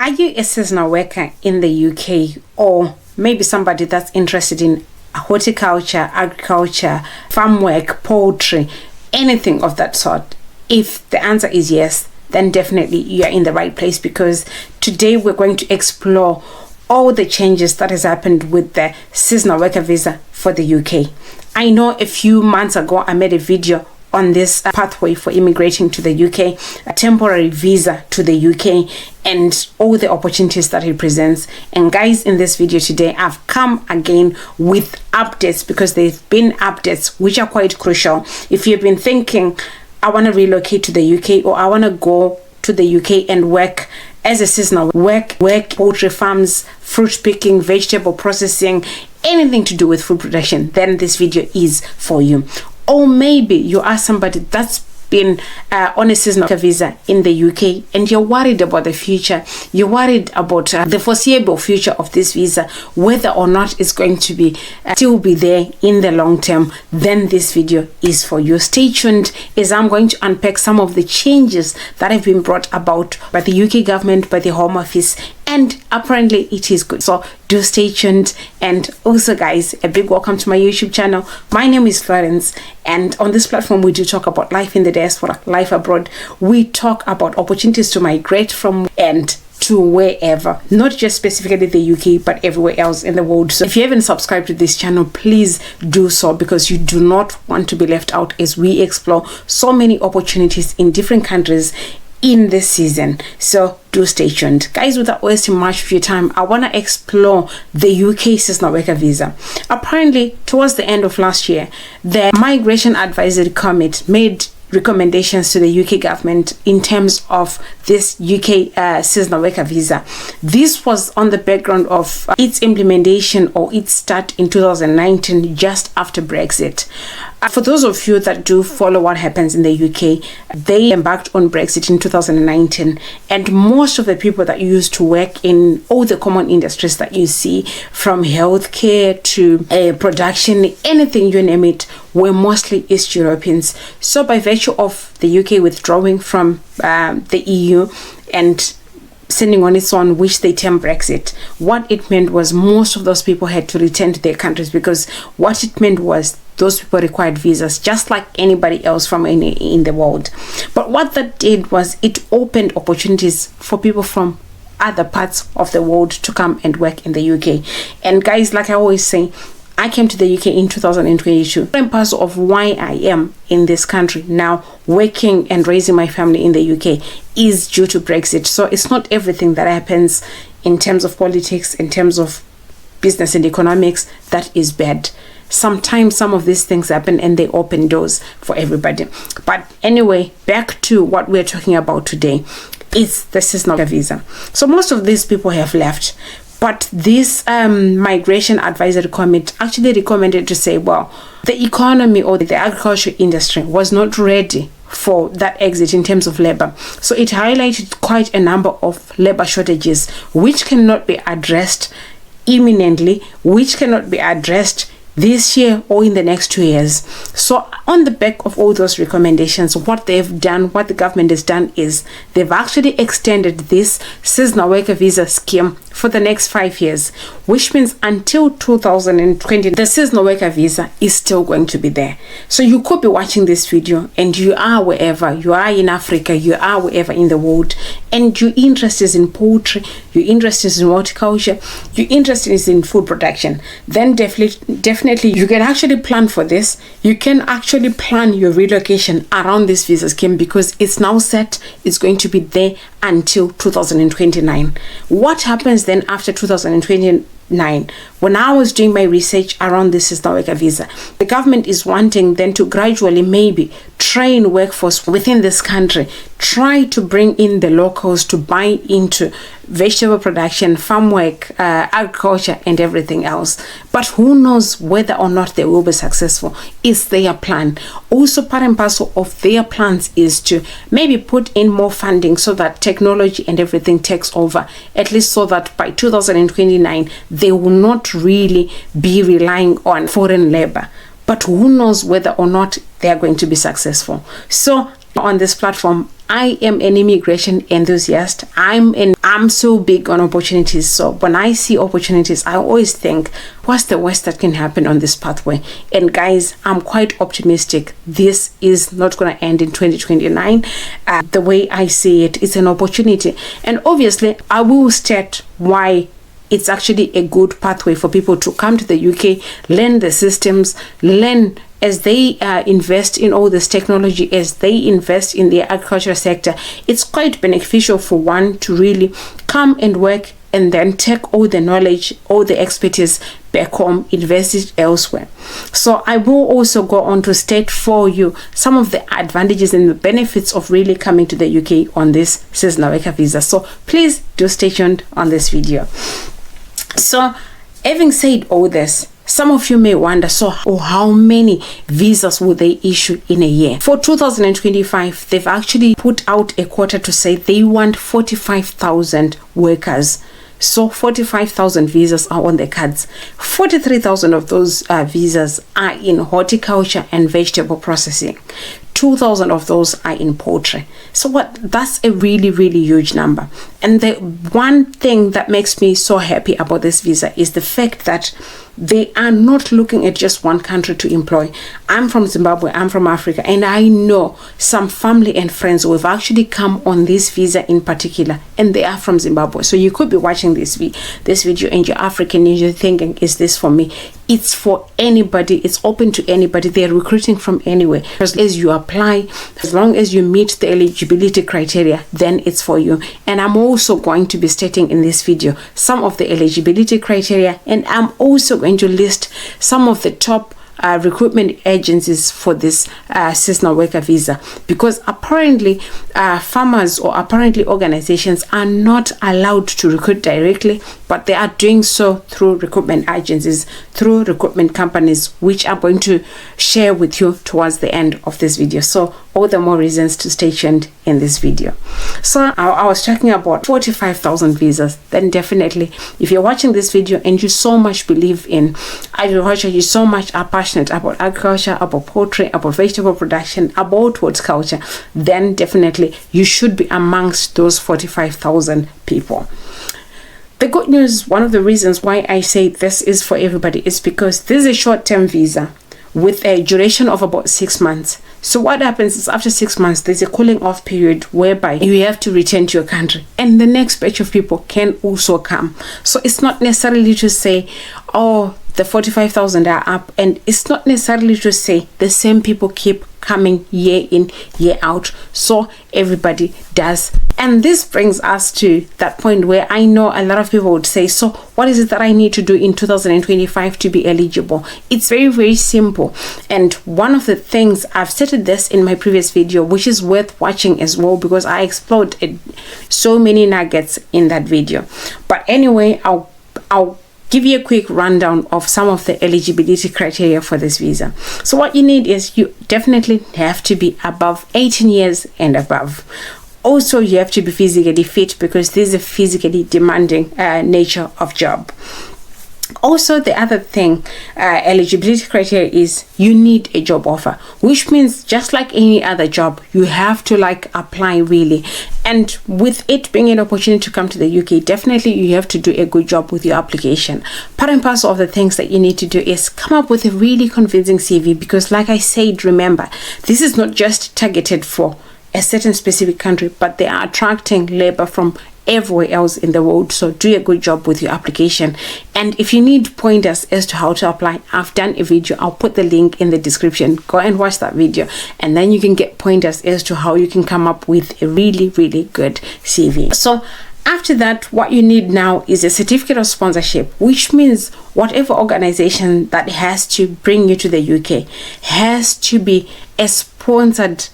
Are you a seasonal worker in the UK, or maybe somebody that's interested in horticulture, agriculture, farm work, poultry, anything of that sort? If the answer is yes, then definitely you're in the right place, because today we're going to explore all the changes that has happened with the seasonal worker visa for the UK. I know a few months ago I made a video on this pathway for immigrating to the UK, a temporary visa to the UK, and all the opportunities that it presents. And guys, in this video today, I've come again with updates, because they've been updates which are quite crucial. If you've been thinking, I want to relocate to the UK, or I want to go to the UK and work as a seasonal work poultry farms, fruit picking, vegetable processing, anything to do with food production, then this video is for you. Or maybe you are somebody that's been on a seasonal visa in the UK and you're worried about the future. You're worried about the foreseeable future of this visa, whether or not it's going to be still be there in the long term. Then this video is for you. Stay tuned as I'm going to unpack some of the changes that have been brought about by the UK government, by the Home Office, and apparently it is good. So do stay tuned. And also guys, a big welcome to my YouTube channel. My name is Florence, and on this platform we do talk about life in the diaspora, life abroad. We talk about opportunities to migrate from and to wherever, not just specifically the UK, but everywhere else in the world. So if you haven't subscribed to this channel, please do so, because you do not want to be left out as we explore so many opportunities in different countries in this season. So do stay tuned. Guys, without wasting much of your time, I want to explore the UK seasonal worker visa. Apparently, towards the end of last year, the Migration Advisory Committee made recommendations to the UK government in terms of this UK seasonal worker visa. This was on the background of its implementation or its start in 2019, just after Brexit. For those of you that do follow what happens in the UK, they embarked on Brexit in 2019, and most of the people that used to work in all the common industries that you see, from healthcare to production, anything you name it, were mostly East Europeans. So by virtue of the UK withdrawing from the EU and sending on its own, which they term Brexit, what it meant was most of those people had to return to their countries, because what it meant was those people required visas just like anybody else from in the world. But what that did was it opened opportunities for people from other parts of the world to come and work in the UK. And guys, like I always say, I came to the UK in 2022. I'm part of why I am in this country now, working and raising my family in the UK, is due to Brexit. So it's not everything that happens in terms of politics, in terms of business and economics, that is bad. Sometimes some of these things happen and they open doors for everybody. But anyway, back to what we're talking about today. It's the seasonal visa. So most of these people have left. But this Migration Advisory Committee actually recommended to say, well, the economy or the agriculture industry was not ready for that exit in terms of labor. So it highlighted quite a number of labor shortages, which cannot be addressed imminently, which cannot be addressed this year or in the next 2 years. So on the back of all those recommendations, what they've done, what the government has done, is they've actually extended this seasonal worker visa scheme for the next 5 years, which means until 2020, the seasonal worker visa is still going to be there. So you could be watching this video and you are wherever, you are in Africa, you are wherever in the world, and you're interested in poultry, you're interested in horticulture, you're interested in food production, then definitely you can actually plan for this. You can actually plan your relocation around this visa scheme, because it's now set, it's going to be there until 2029. What happens then after 2029? When I was doing my research around this seasonal worker visa, the government is wanting then to gradually maybe train workforce within this country, try to bring in the locals to buy into vegetable production, farm work, agriculture, and everything else. But who knows whether or not they will be successful? Is their plan. Also, part and parcel of their plans is to maybe put in more funding so that technology and everything takes over, at least so that by 2029 they will not really be relying on foreign labor. But who knows whether or not they are going to be successful. So on this platform, I am an immigration enthusiast. I'm so big on opportunities. So when I see opportunities, I always think, what's the worst that can happen on this pathway? And guys, I'm quite optimistic. This is not going to end in 2029. The way I see it, it's an opportunity. And obviously, I will state why it's actually a good pathway for people to come to the UK, learn the systems, learn as they invest in all this technology, as they invest in the agricultural sector. It's quite beneficial for one to really come and work and then take all the knowledge, all the expertise back home, invest it elsewhere. So I will also go on to state for you some of the advantages and the benefits of really coming to the UK on this seasonal worker visa. So please do stay tuned on this video. So having said all this, some of you may wonder, so how many visas will they issue in a year? For 2025, they've actually put out a quota to say they want 45,000 workers. So 45,000 visas are on the cards. 43,000 of those visas are in horticulture and vegetable processing. 2,000 of those are in poultry. So that's a really, really huge number. And the one thing that makes me so happy about this visa is the fact that they are not looking at just one country to employ. I'm from Zimbabwe, I'm from Africa, and I know some family and friends who have actually come on this visa in particular, and they are from Zimbabwe. So you could be watching this video and you're African and you're thinking, is this for me? It's for anybody. It's open to anybody. They're recruiting from anywhere. As long as you apply, as long as you meet the eligibility criteria, then it's for you. And I'm also going to be stating in this video some of the eligibility criteria, and I'm also going to list some of the top recruitment agencies for this seasonal worker visa, because apparently farmers or apparently organizations are not allowed to recruit directly, but they are doing so through recruitment agencies, through recruitment companies, which I'm going to share with you towards the end of this video. So all the more reasons to stay tuned in this video. So I was talking about 45,000 visas. Then definitely, if you're watching this video and you so much believe in agriculture, you so much are passionate about agriculture, about poultry, about vegetable production, about horticulture, then definitely you should be amongst those 45,000 people. The good news, one of the reasons why I say this is for everybody, is because this is a short-term visa with a duration of about 6 months. So what happens is after 6 months, there's a cooling off period whereby you have to return to your country, and the next batch of people can also come. So it's not necessarily to say, oh, the 45,000 are up, and it's not necessarily to say the same people keep coming year in, year out. So everybody does. And this brings us to that point where I know a lot of people would say, so what is it that I need to do in 2025 to be eligible? It's very, very simple. And one of the things, I've stated this in my previous video, which is worth watching as well, because I explored so many nuggets in that video. But anyway, I'll give you a quick rundown of some of the eligibility criteria for this visa. So what you need is, you definitely have to be above 18 years and above. Also, you have to be physically fit, because this is a physically demanding nature of job. Also, the other thing, eligibility criteria is you need a job offer, which means just like any other job, you have to apply really. And with it being an opportunity to come to the UK, definitely you have to do a good job with your application. Part and parcel of the things that you need to do is come up with a really convincing CV, because like I said, remember, this is not just targeted for a certain specific country, but they are attracting labor from everywhere else in the world. So do a good job with your application. And if you need pointers as to how to apply, I've done a video. I'll put the link in the description. Go and watch that video, and then you can get pointers as to how you can come up with a really, really good CV. So after that, what you need now is a certificate of sponsorship, which means whatever organization that has to bring you to the UK has to be a sponsored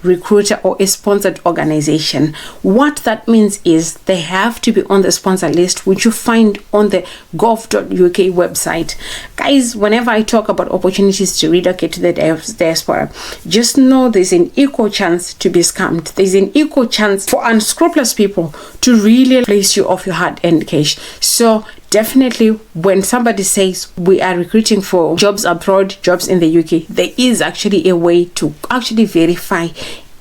recruiter or a sponsored organization. What that means is they have to be on the sponsor list, which you find on the gov.uk website. Guys, whenever I talk about opportunities to relocate to the diaspora, just know there's an equal chance to be scammed. There's an equal chance for unscrupulous people to really place you off your hard-earned cash. So definitely, when somebody says we are recruiting for jobs abroad, jobs in the UK, there is actually a way to actually verify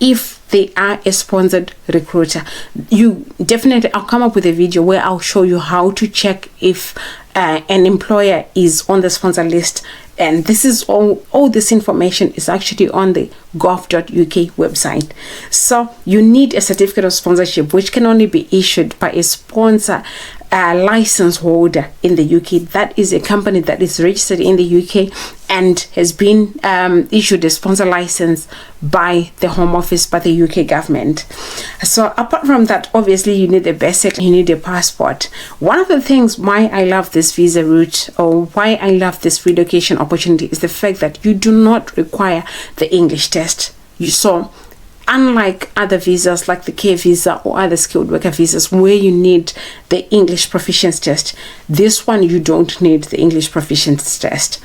if they are a sponsored recruiter. I'll come up with a video where I'll show you how to check if an employer is on the sponsor list. And this is all this information is actually on the gov.uk website. So you need a certificate of sponsorship, which can only be issued by a sponsor license holder in the UK. That is a company that is registered in the UK and has been issued a sponsor license by the Home Office, by the UK government. So apart from that, obviously you need the basic, you need a passport. One of the things why I love this visa route, or why I love this relocation opportunity, is the fact that you do not require the English test. Unlike other visas like the care visa or other skilled worker visas where you need the English proficiency test, this one you don't need the English proficiency test.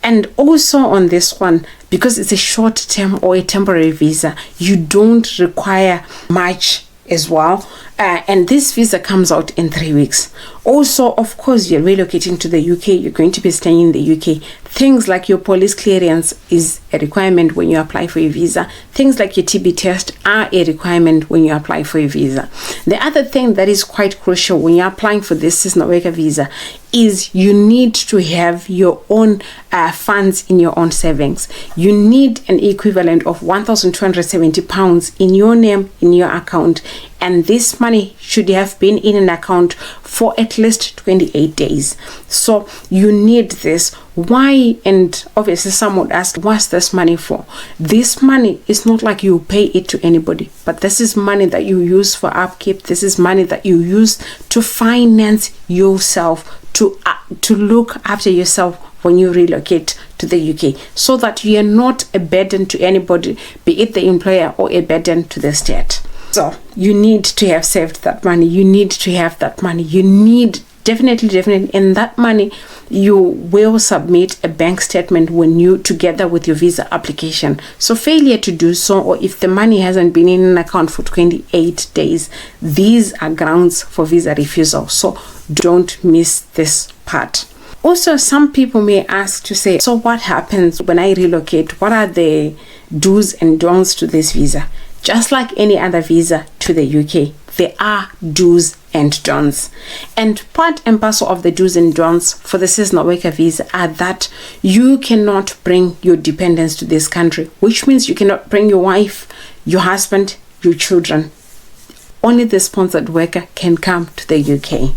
And also on this one, because it's a short term or a temporary visa, you don't require much as well. And this visa comes out in 3 weeks. Also, of course, you're relocating to the UK, you're going to be staying in the UK. Things like your police clearance is a requirement when you apply for a visa. Things like your TB test are a requirement when you apply for a visa. The other thing that is quite crucial when you're applying for this seasonal worker visa is you need to have your own funds in your own savings. You need an equivalent of £1,270 in your name, in your account, and this money should have been in an account for at least 28 days. So you need this. Why? And obviously some would ask, what's this money for? This money is not like you pay it to anybody, but this is money that you use for upkeep. This is money that you use to finance yourself, to look after yourself when you relocate to the UK, so that you are not a burden to anybody, be it the employer or a burden to the state. So you need to have saved that money. You need to have that money. You need definitely, in that money, you will submit a bank statement together with your visa application. So failure to do so, or if the money hasn't been in an account for 28 days, these are grounds for visa refusal. So don't miss this part. Also, some people may ask to say, so what happens when I relocate? What are the do's and don'ts to this visa? Just like any other visa to the UK, there are do's and don'ts. And part and parcel of the do's and don'ts for the seasonal worker visa are that you cannot bring your dependents to this country, which means you cannot bring your wife, your husband, your children. Only the sponsored worker can come to the UK.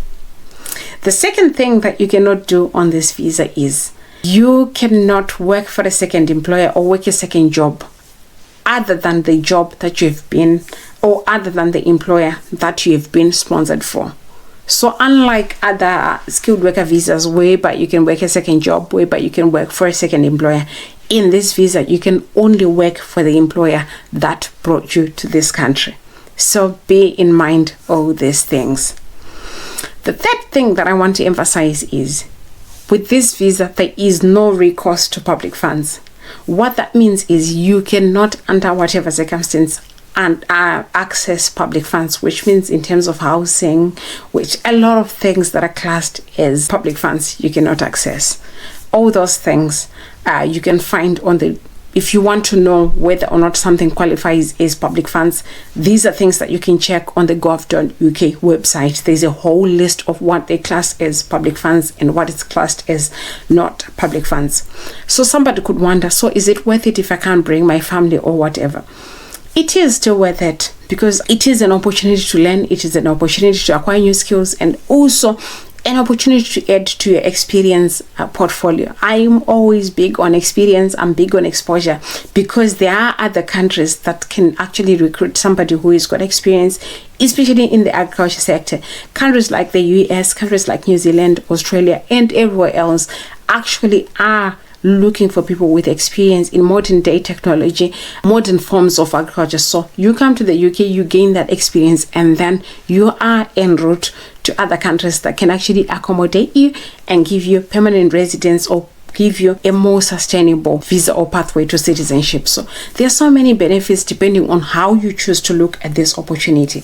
The second thing that you cannot do on this visa is you cannot work for a second employer or work a second job other than the job that you've been, or other than the employer that you've been sponsored for. So unlike other skilled worker visas whereby you can work a second job, whereby you can work for a second employer, in this visa you can only work for the employer that brought you to this country. So bear in mind all these things. The third thing that I want to emphasize is, with this visa, there is no recourse to public funds. What that means is you cannot, under whatever circumstance, access public funds, which means in terms of housing, which a lot of things that are classed as public funds, you cannot access. All those things you can find on the, if you want to know whether or not something qualifies as public funds, these are things that you can check on the gov.uk website. There's a whole list of what they class as public funds and what is classed as not public funds. So somebody could wonder, so is it worth it if I can't bring my family or whatever? It is still worth it, because it is an opportunity to learn, it is an opportunity to acquire new skills, and also an opportunity to add to your experience portfolio. I'm always big on experience, I'm big on exposure, because there are other countries that can actually recruit somebody who has got experience, especially in the agriculture sector. Countries like the US, countries like New Zealand, Australia, and everywhere else actually are looking for people with experience in modern day technology, modern forms of agriculture. So you come to the UK, you gain that experience, and then you are en route to other countries that can actually accommodate you and give you permanent residence, or give you a more sustainable visa or pathway to citizenship. So there are so many benefits depending on how you choose to look at this opportunity.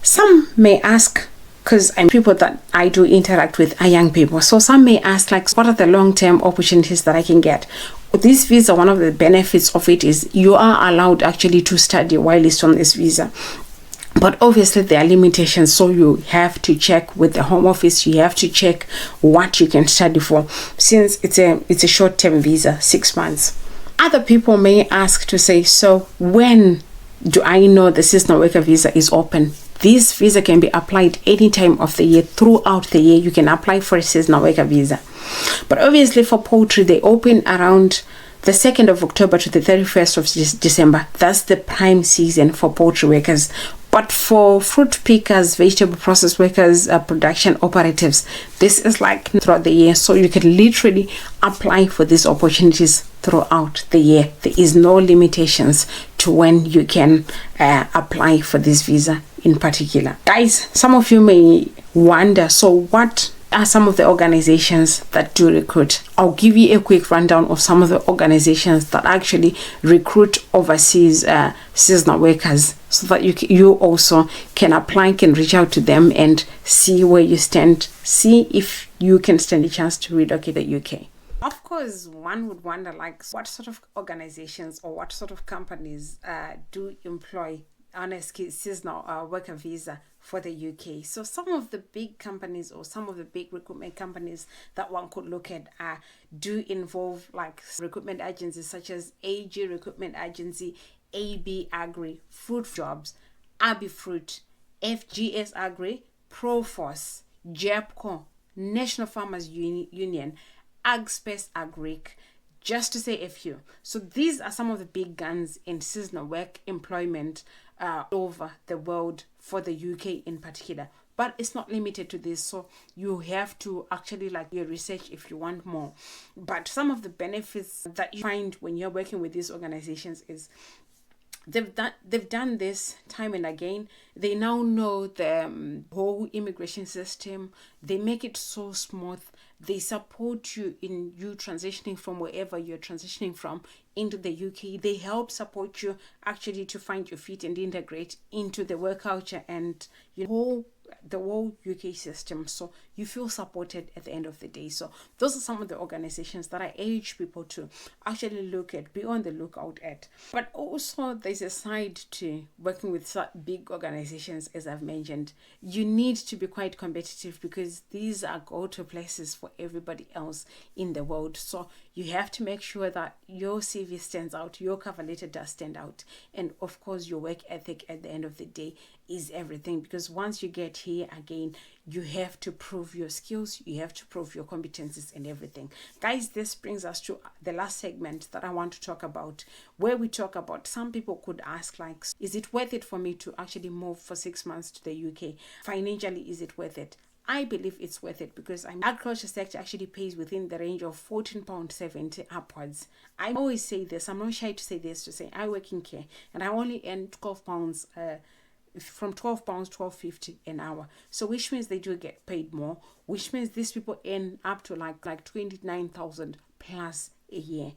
Some may ask, because people that I do interact with are young people, so some may ask, like, what are the long-term opportunities that I can get? This visa, one of the benefits of it is you are allowed actually to study while it's on this visa. But obviously there are limitations, so you have to check with the Home Office. You have to check what you can study for, since it's a short-term visa, 6 months. Other people may ask to say, so when do I know the seasonal worker visa is open? This visa can be applied any time of the year. Throughout the year, you can apply for a seasonal worker visa. But obviously for poultry, they open around the 2nd of October to the 31st of December. That's the prime season for poultry workers. But for fruit pickers, vegetable process workers, production operatives, this is like throughout the year. So you can literally apply for these opportunities throughout the year. There is no limitations to when you can apply for this visa in particular. Guys, some of you may wonder, so what are some of the organizations that do recruit? I'll give you a quick rundown of some of the organizations that actually recruit overseas seasonal workers, so that you also can apply, can reach out to them and see where you stand, see if you can stand a chance to relocate to the UK. Of course, one would wonder, like, what sort of organizations or what sort of companies do employ on a seasonal worker visa for the UK. So some of the big companies or some of the big recruitment companies that one could look at do involve like recruitment agencies such as AG Recruitment Agency, AB Agri, Fruit Jobs, Abi Fruit, FGS Agri, Proforce, JEPCO, National Farmers Union, AgSpace Agric, just to say a few. So these are some of the big guns in seasonal work employment over the world, for the UK in particular. But it's not limited to this, so you have to actually like your research if you want more. But some of the benefits that you find when you're working with these organizations is they've done this time and again. They now know the whole immigration system. They make it so smooth. They support you in you transitioning from wherever you're transitioning from into the UK. They help support you actually to find your feet and integrate into the work culture and the whole UK system, so you feel supported at the end of the day. So those are some of the organizations that I urge people to actually look at, be on the lookout at. But also there's a side to working with big organizations. As I've mentioned, you need to be quite competitive because these are go-to places for everybody else in the world. So you have to make sure that your CV stands out, your cover letter does stand out, and of course your work ethic at the end of the day is everything, because once you get here again, you have to prove your skills, you have to prove your competencies and everything. Guys, this brings us to the last segment that I want to talk about, where we talk about, some people could ask, like, is it worth it for me to actually move for 6 months to the UK? Financially, is it worth it? I believe it's worth it because agriculture sector actually pays within the range of £14.70 upwards. I always say this, I'm not shy to say this, to say I work in care and I only earn £12 from £12.50 an hour, so which means they do get paid more, which means these people earn up to like 29,000 plus a year.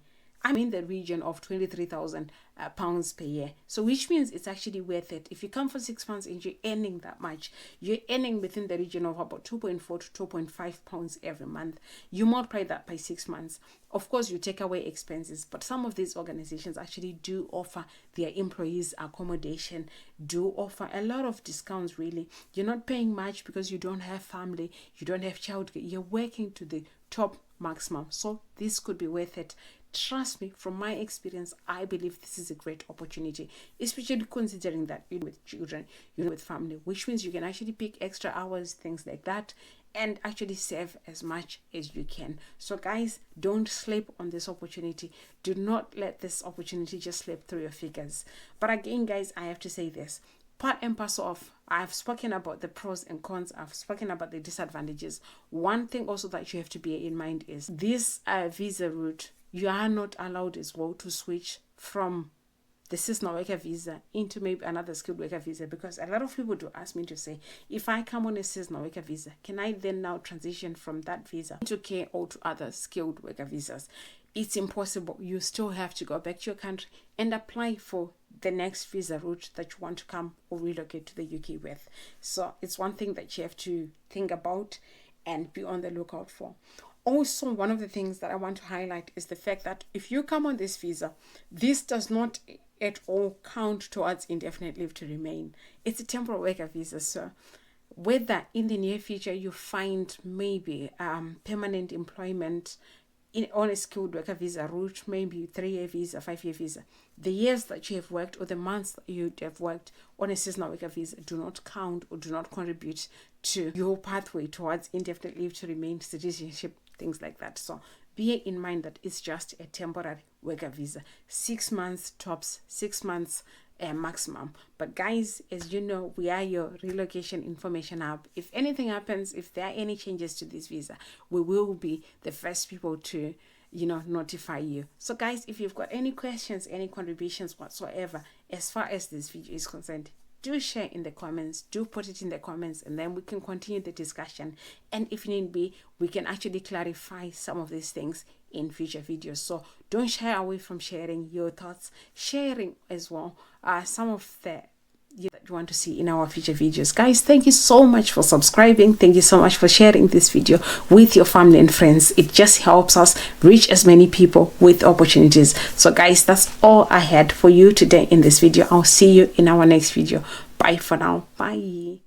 I'm in the region of £23,000 per year. So which means it's actually worth it. If you come for 6 months and you're earning that much, you're earning within the region of about 2.4 to 2.5 pounds every month. You multiply that by 6 months. Of course, you take away expenses, but some of these organizations actually do offer their employees accommodation, do offer a lot of discounts really. You're not paying much because you don't have family, you don't have childcare, you're working to the top maximum. So this could be worth it. Trust me, from my experience, I believe this is a great opportunity, especially considering that you're with children, you're with family, which means you can actually pick extra hours, things like that, and actually save as much as you can. So guys, don't sleep on this opportunity. Do not let this opportunity just slip through your fingers. But again, guys, I have to say this. Part and parcel of, I've spoken about the pros and cons, I've spoken about the disadvantages. One thing also that you have to bear in mind is this visa route, you are not allowed as well to switch from the seasonal worker visa into maybe another skilled worker visa, because a lot of people do ask me to say, if I come on a seasonal worker visa, can I then now transition from that visa into care or to other skilled worker visas? It's impossible. You still have to go back to your country and apply for the next visa route that you want to come or relocate to the UK with. So it's one thing that you have to think about and be on the lookout for. Also, one of the things that I want to highlight is the fact that if you come on this visa, this does not at all count towards indefinite leave to remain. It's a temporary worker visa, so whether in the near future you find maybe permanent employment on a skilled worker visa route, maybe 3-year visa, 5-year visa, the years that you have worked or the months that you have worked on a seasonal worker visa do not count or do not contribute to your pathway towards indefinite leave to remain, citizenship, things like that. So bear in mind that it's just a temporary worker visa, 6 months tops, 6 months maximum. But guys, as you know, we are your relocation information hub. If anything happens, if there are any changes to this visa, we will be the first people to notify you. So guys, if you've got any questions, any contributions whatsoever as far as this video is concerned, do share in the comments, do put it in the comments, and then we can continue the discussion. And if need be, we can actually clarify some of these things in future videos. So don't shy away from sharing your thoughts, sharing as well some of the that you want to see in our future videos. Guys, thank you so much for subscribing. Thank you so much for sharing this video with your family and friends. It just helps us reach as many people with opportunities. So guys, that's all I had for you today in this video. I'll see you in our next video. Bye for now. Bye.